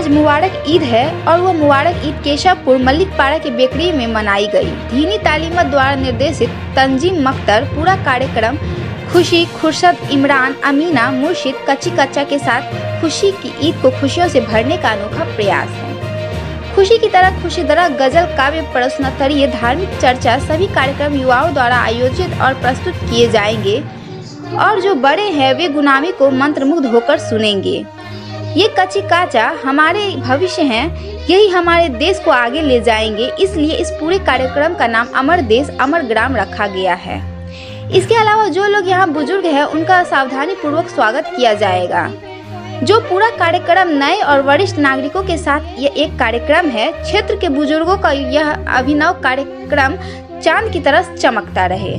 आज मुबारक ईद है और वह मुबारक ईद केशवपुर मलिकपाड़ा के बेकरी में मनाई गई। दीनी तालीमत द्वारा निर्देशित तंजीम मख्तर पूरा कार्यक्रम खुशी, खुर्शद, इमरान, अमीना, मुर्शिद, कच्ची कच्चा के साथ खुशी की ईद को खुशियों से भरने का अनोखा प्रयास है। खुशी की तरह खुशी दरा, गजल, काव्य, प्रश्नोत्तरीय, धार्मिक चर्चा सभी कार्यक्रम युवाओं द्वारा आयोजित और प्रस्तुत किए जाएंगे और जो बड़े हैं वे गुलामी को मंत्रमुग्ध होकर सुनेंगे। ये कच्ची काचा हमारे भविष्य हैं, यही हमारे देश को आगे ले जाएंगे। इसलिए इस पूरे कार्यक्रम का नाम अमर देश अमर ग्राम रखा गया है। इसके अलावा जो लोग यहाँ बुजुर्ग हैं उनका सावधानी पूर्वक स्वागत किया जाएगा। जो पूरा कार्यक्रम नए और वरिष्ठ नागरिकों के साथ ये एक कार्यक्रम है। क्षेत्र के बुजुर्गों का यह अभिनव कार्यक्रम चांद की तरह चमकता रहे।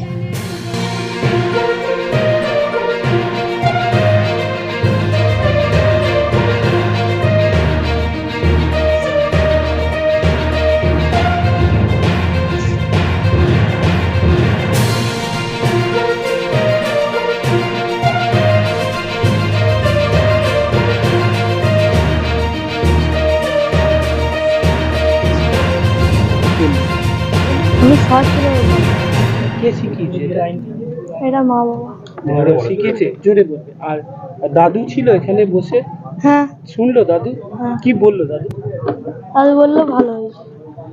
কে শিখিয়েছে এটা মা বাবা। ঘরে শিখিয়েছে? জোরে বলবে। আর দাদু ছিল এখানে বসে? হ্যাঁ। শুনলো দাদু? হ্যাঁ। কি বললো দাদু? দাদু বললো ভালো হয়েছে।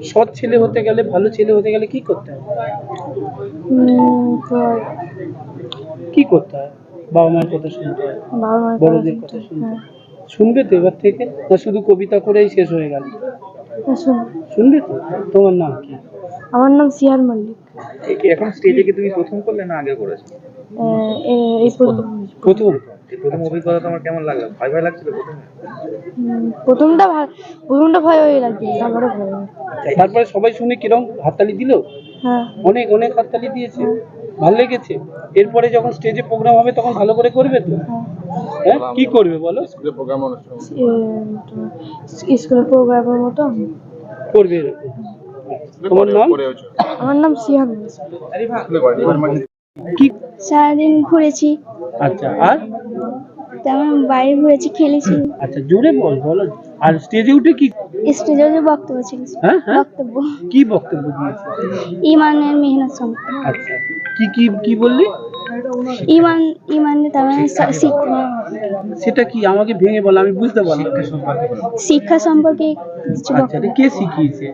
সৎ ছেলে হতে গেলে, ভালো ছেলে হতে গেলে কি করতে হবে? কি করতে হয়? বাবা মায়ের কথা শুনতে হয়, বড়দের কথা শুনতে হয়। শুনবে তো এবার থেকে, না শুধু কবিতা করেই শেষ হয়ে গেল? শুনবে তো? তোমার নাম কি? আমার নাম সিহার মল্লিক। এখন স্টেজে কি তুমি প্রথম করলে না আগে করেছো? এই প্রথম। প্রথম অভিজ্ঞতা তোমার কেমন লাগলো? ভয় ভয় লাগছিল প্রথমে? প্রথমটা ভয় লাগছিল, তারপরে ভয়। তারপরে সবাই শুনে কিরকম হাততালি দিল? হ্যাঁ, অনেক অনেক হাততালি দিয়েছে। ভালো লেগেছে? এরপরে যখন স্টেজে প্রোগ্রাম হবে তখন ভালো করে করবে তো? হ্যাঁ, কি করবে বলো? স্কুলের প্রোগ্রাম অনুষ্ঠান স্কুলের প্রোগ্রামের মতো করবে এরকম। তোমার নাম? আমার নাম সিহার। কি সারাদিন ঘুরেছি। আচ্ছা, আর তেমন বাইরে ঘুরেছি, খেলেছি। আচ্ছা, জোরে বলো। আর স্টেজে উঠে কি? স্টেজে যে বক্তব্য ছিল। হ্যাঁ, বক্তব্য। কি বক্তব্য দিয়েছে? ইমানের মেহনত সম্পর্কে। আচ্ছা, কি কি কি বললি? ইমানের শিক্ষা। সেটা কি আমাকে ভেঙে বল, আমি বুঝতে পারলাম। শিক্ষা সম্পর্কে কিছু আচ্ছা, কে শিখিয়েছে?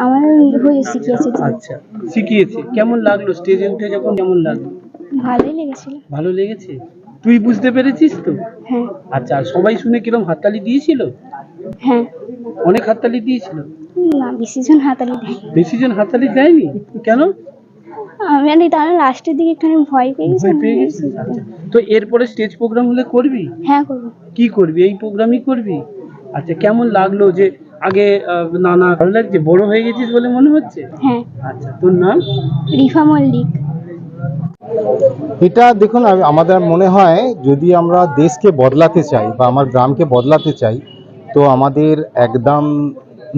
আমার হুজুর শিখিয়েছে। আচ্ছা, শিখিয়েছে। কেমন লাগলো স্টেজে উঠে যখন? কেমন লাগলো? ভালোই লেগেছিল। ভালো লেগেছে? তুই বুঝতে পেরেছিস তো? হ্যাঁ। আচ্ছা, আর সবাই শুনে কিরকম হাততালি দিয়েছিল? হ্যাঁ, অনেক হাততালি দিয়েছিল। না, বেশিজন হাততালি দেয়। বেশিজন হাততালি দেয়নি? কেন? আমি তাহলে লাস্টের দিকে একটু ভয় পেয়ে গেছি। আচ্ছা, তো এরপরে স্টেজ প্রোগ্রাম হলে করবি? হ্যাঁ, করব। কি করবি? এই প্রোগ্রামই করবি? আচ্ছা, কেমন লাগলো যে আগে নানা? ভালো লাগছে? বড় হয়ে গেছিস বলে মনে হচ্ছে? হ্যাঁ। আচ্ছা, তোর নাম? রিফা মল্লিক। এটা দেখুন, আমাদের মনে হয় যদি আমরা দেশকে বদলাতে চাই বা আমার গ্রামকে বদলাতে চাই, তো আমাদের একদম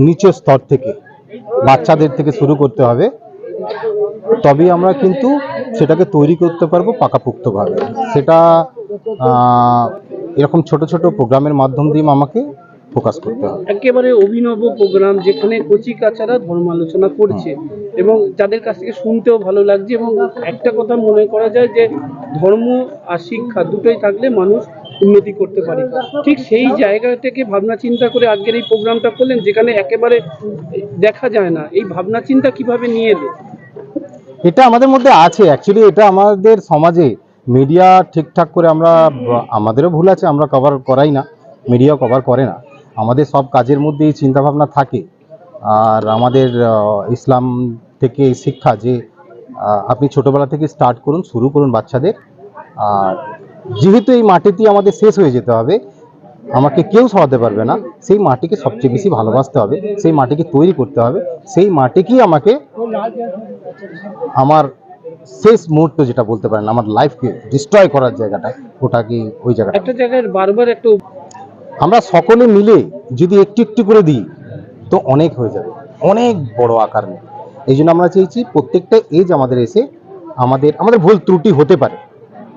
নিচু স্তর থেকে বাচ্চাদের থেকে শুরু করতে হবে। তবেই আমরা কিন্তু সেটাকে তৈরি করতে পারবো পাকাপোক্তভাবে। সেটা এরকম ছোট ছোট প্রোগ্রামের মাধ্যম দিয়ে আমাকে ফোকাস করতে হবে। একেবারে অভিনব প্রোগ্রাম যেখানে কচি কাচারা ধর্ম আলোচনা করছে এবং যাদের কাছ থেকে শুনতেও ভালো লাগছে। এবং একটা কথা মনে করা যায় যে ধর্ম আর শিক্ষা দুটোই থাকলে মানুষ উন্নতি করতে পারে। ঠিক সেই জায়গা থেকে ভাবনা চিন্তা করে আজকের এই প্রোগ্রামটা করলেন, যেখানে একেবারে দেখা যায় না। এই ভাবনা চিন্তা কিভাবে নিয়ে এলো? এটা আমাদের মধ্যে আছে। অ্যাকচুয়ালি এটা আমাদের সমাজে মিডিয়া ঠিকঠাক করে আমাদেরও ভুল আছে, আমরা কভার করাই না, মিডিয়াও কভার করে না। আমাদের সব কাজের মধ্যে এই চিন্তাভাবনা থাকে। আর আমাদের ইসলাম থেকে শিক্ষা যে আপনি ছোটোবেলা থেকে স্টার্ট করুন, শুরু করুন বাচ্চাদের। আর যেহেতু এই মাটিতেই আমাদের শেষ হয়ে যেতে হবে, আমাকে কেউ সরাতে পারবে না, সেই মাটিকে সবচেয়ে বেশি ভালোবাসতে হবে, সেই মাটিকে তৈরি করতে হবে, সেই মাটিকেই আমাকে আমার শেষ মুহূর্ত যেটা বলতে পারেন, আমার লাইফকে ডিস্ট্রয় করার জায়গাটায়, ওটা কি ওই জায়গাটা? একটা জায়গায় বারবার একটা আমরা সকলে মিলে যদি একটু একটু করে দিই তো অনেক হয়ে যাবে, অনেক বড় আকার নেই। এই জন্য আমরা চাইছি প্রত্যেকটা এজ আমাদের এসে আমাদের ভুল ত্রুটি হতে পারে,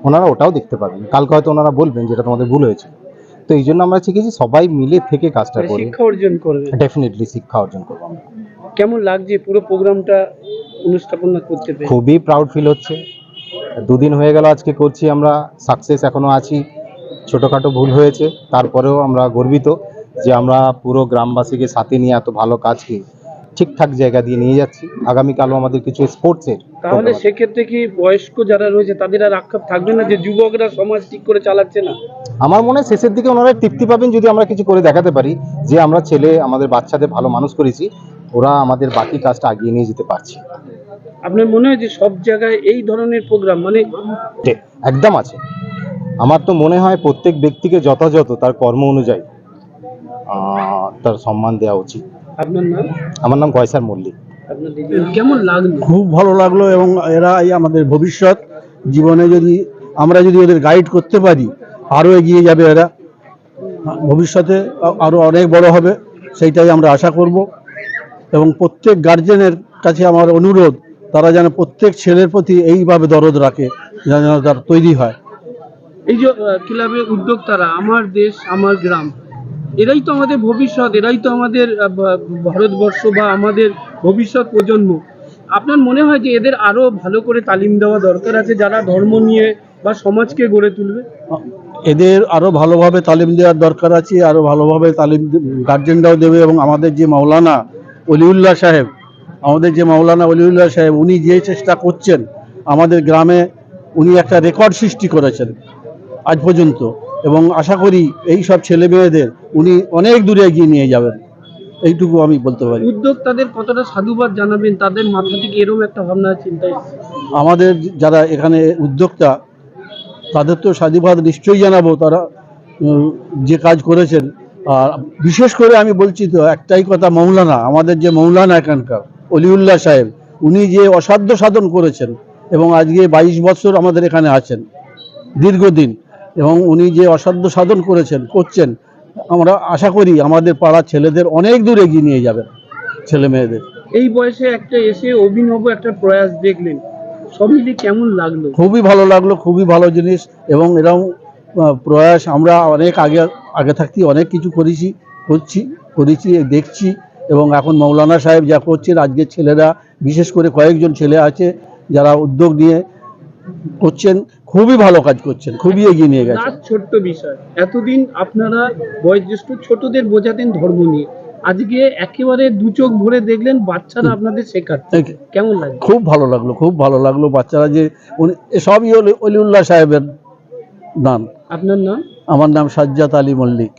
ওনারা ওটাও দেখতে পাবেন। কালকে হয়তো ওনারা বলবেন যেটা তোমাদের ভুল হয়েছে, তো এই জন্য আমরা শিখেছি সবাই মিলে থেকে কাজটা মানে করি। শিক্ষা অর্জন করবে। ডেফিনেটলি শিক্ষা অর্জন করবো আমরা। কেমন লাগছে পুরো প্রোগ্রামটা অনুষ্ঠাপনা করতে পেরে? খুবই প্রাউড ফিল হচ্ছে। দুদিন হয়ে গেল আজকে করছি, আমরা সাকসেস এখনো আছি। ছোটোখাটো ভুল হয়েছে, তারপরেও আমরা গর্বিত যে আমরা পুরো গ্রামবাসীকে সাথে নিয়ে এত ভালো কাজকে ঠিকঠাক জায়গা দিয়ে নিয়ে যাচ্ছি। আগামীকালও আমাদের কিছু স্পোর্টসের তাহলে সেক্ষেত্রে কি বয়স্ক যারা রয়েছে তাদের আর আক্ষেপ থাকবে না যে যুবকরা সমাজ ঠিক করে চালাচ্ছে না? আমার মনে হয় শেষের দিকে ওনারা তৃপ্তি পাবেন যদি আমরা কিছু করে দেখাতে পারি যে আমরা আমাদের বাচ্চাদের ভালো মানুষ করেছি, ওরা আমাদের বাকি কাজটা আগিয়ে নিয়ে যেতে পারছে। আপনার মনে হয় যে সব জায়গায় এই ধরনের প্রোগ্রাম মানে একদম আছে। আমার তো মনে হয় প্রত্যেক ব্যক্তিকে যথাযথ তার কর্ম অনুযায়ী তার সম্মান দেওয়া উচিত। আপনার নাম? আমার নাম কয়সার মল্লিক। আপনার দিদি কেমন লাগলো? খুব ভালো লাগলো, এবং এরাই আমাদের ভবিষ্যৎ। জীবনে যদি আমরা যদি ওদের গাইড করতে পারি আরও এগিয়ে যাবে, এরা ভবিষ্যতে আরও অনেক বড় হবে, সেইটাই আমরা আশা করব। এবং প্রত্যেক গার্জেনের কাছে আমার অনুরোধ, তারা যেন প্রত্যেক ছেলের প্রতি এইভাবে দরদ রাখে, যেন তার তৈরি হয়। এই যে ক্লাবের উদ্যোক্তারা, আমার দেশ আমার গ্রাম, এরাই তো আমাদের ভবিষ্যৎ, এরাই তো আমাদের ভারতবর্ষ বা আমাদের ভবিষ্যৎ প্রজন্ম। আপনার মনে হয় যে এদের আরো ভালো করে তালিম দেওয়া দরকার আছে, যারা ধর্ম নিয়ে বা সমাজকে গড়ে তুলবে? এদের আরও ভালোভাবে তালিম দেওয়ার দরকার আছে, আরও ভালোভাবে তালিম গার্জেনরাও দেবে। এবং আমাদের যে মাওলানা অলিউল্লাহ সাহেব, উনি যে চেষ্টা করছেন আমাদের গ্রামে, উনি একটা রেকর্ড সৃষ্টি করেছেন আজ পর্যন্ত, এবং আশা করি এই সব ছেলে মেয়েদের উনি অনেক দূরে এগিয়ে নিয়ে যাবেন, এইটুকু আমি বলতে পারি। উদ্যোক্তাদের কতটা সাধুবাদ জানাবেন? তাদের মাথা থেকে এরকম একটা ভাবনা চিন্তায় আমাদের যারা এখানে উদ্যোক্তা, তাদের তো সাধুবাদ নিশ্চয়ই জানাবো, তারা যে কাজ করেছেন। আর বিশেষ করে আমি বলছি তো একটাই কথা, মৌলানা, আমাদের যে মৌলানা এখানকার অলিউল্লাহ সাহেব, উনি যে অসাধ্য সাধন করেছেন, এবং আজকে 22 বছর আমাদের এখানে আছেন, দীর্ঘদিন, এবং উনি যে অসাধ্য সাধন করছেন, আমরা আশা করি আমাদের পাড়ার ছেলেদের অনেক দূর এগিয়ে নিয়ে যাবেন, ছেলে মেয়েদের। এই বয়সে একটা এসে অভিনব একটা প্রয়াস দেখলেন, সব মিলিয়ে কেমন লাগলো? খুবই ভালো লাগলো, খুবই ভালো জিনিস। এবং এরকম প্রয়াস আমরা অনেক আগে থাকতেই অনেক কিছু করেছি দেখছি। এবং এখন মৌলানা সাহেব যা করছেন, আজকের ছেলেরা, বিশেষ করে কয়েকজন ছেলে আছে যারা উদ্যোগ নিয়ে করছেন, খুবই ভালো কাজ করছেন, খুবই এগিয়ে নিয়ে গেছে। ছোট্ট বিষয়, এতদিন আপনারা বয়োজ্যেষ্ঠ ছোটদের বোঝাতেন ধর্ম নিয়ে, আজকে একেবারে দু চোখ ভরে দেখলেন বাচ্চারা আপনাদের শেখাচ্ছে, কেমন লাগে? খুব ভালো লাগলো বাচ্চারা যে সবই অলিউল্লাহ সাহেবের নাম। আপনার নাম? আমার নাম সাজ্জাদ আলী মল্লিক।